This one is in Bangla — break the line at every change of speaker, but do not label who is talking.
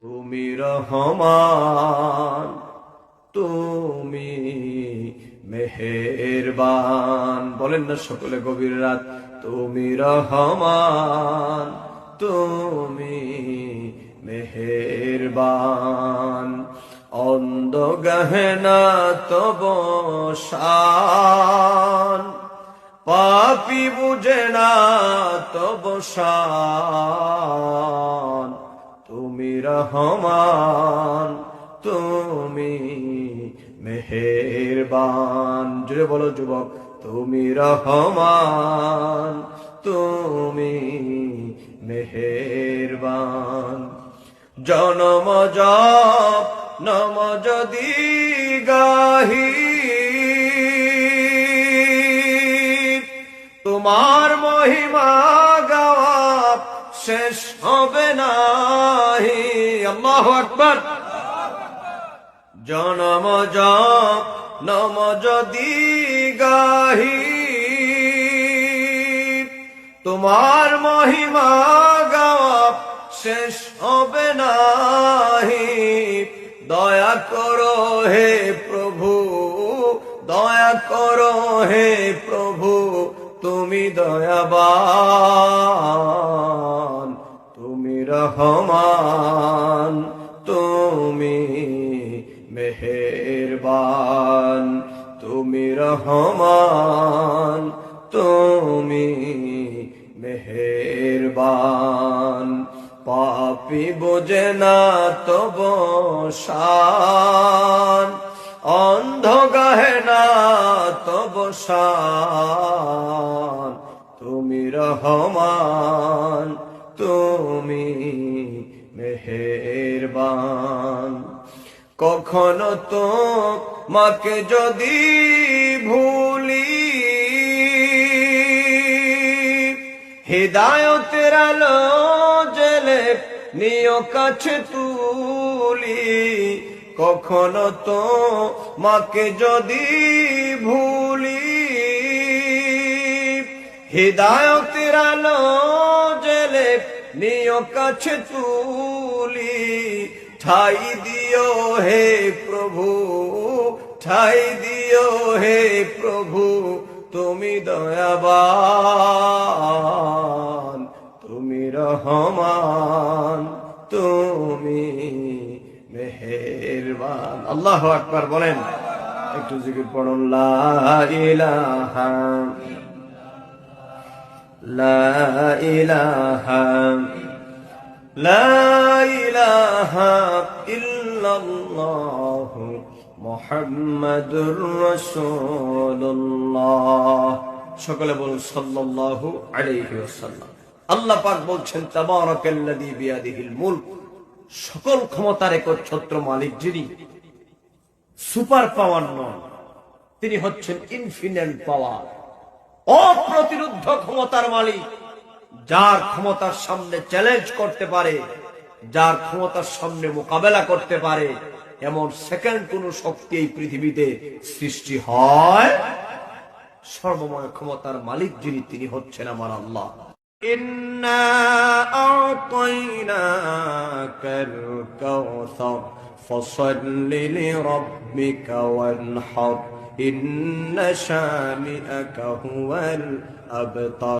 তুমি রহমান, তুমি মেহেরবান। বলেন না সকলে গভীর রাত। তুমি রহমান, তুমি মেহেরবান। অন্ধ গহনা তব শান, পাপী বুঝে না তব শান। তুমি রহমান, তুমি মেহেরবান। জুড়ে বলো যুবক, তুমি রহমান, তুমি মেহেরবান। জনম জপ নম যদি গাহি, তোমার মহিমা গাওয়া শেষ হবে নাহি। আল্লাহু আকবার। জনম জপ নম যদি গাহি, তোমার মহিমা গাওয়া শেষ হবে নাহি। দয়া করো হে প্রভু, দয়া করো হে প্রভু, তুমি দয়াবান। তুমি রহমান, তুমি মেহেরবান। তুমি রহমান, তুমি মেহেরবান। পাপী বোঝে না তব শান, অন্ধ গাহে না তব শান। তুমি রহমান, তুমি মেহেরবান। কখনো তো মাকে যদি ভুলি, হিদায়তের আলো জেলে নিয় কাছে তুলি। কখনো তো মাকে যদি ভুলি, হিদায়তের আলো জেলে নিয় কাছে তুলি। ঠাই দিও হে প্রভু, ঠাই দিও হে প্রভু, তুমি দয়াবান। তুমি রহমান, তুমি মেহেরবান। আল্লাহু আকবার বলেন। একটু জিকির পড়ুন। লা ইলাহা, লা ইলাহা, লা ইলাহা ইল্লাল্লাহু মুহাম্মাদুর রাসূলুল্লাহ। সকলে বলুন সাল্লাল্লাহু আলাইহি ওয়াসাল্লাম। আল্লাহ পাক বলছেন, তাবারাকাল্লাযী বিয়াদিহিল মুলক, সকল ক্ষমতার একচ্ছত্র মালিক যিনি, সুপার পাওয়ার নন, তিনি হচ্ছেন ইনফিনিট পাওয়ার, অপ্রতিরোধ্য ক্ষমতার মালিক। যার ক্ষমতার সামনে চ্যালেঞ্জ করতে পারে, যার ক্ষমতার সামনে মোকাবেলা করতে পারে, এমন সেকেন্ড কোন শক্তি এই পৃথিবীতে সৃষ্টি হয়? সর্বময় ক্ষমতার মালিক যিনি, তিনি হচ্ছেন আমার আল্লাহ। ইন্না আ'তাইনাকাল কাউসার ফাসাল্লি লিরাব্বিকা ওয়ানহার, ইন্না শানিআকা হুয়াল আবতার।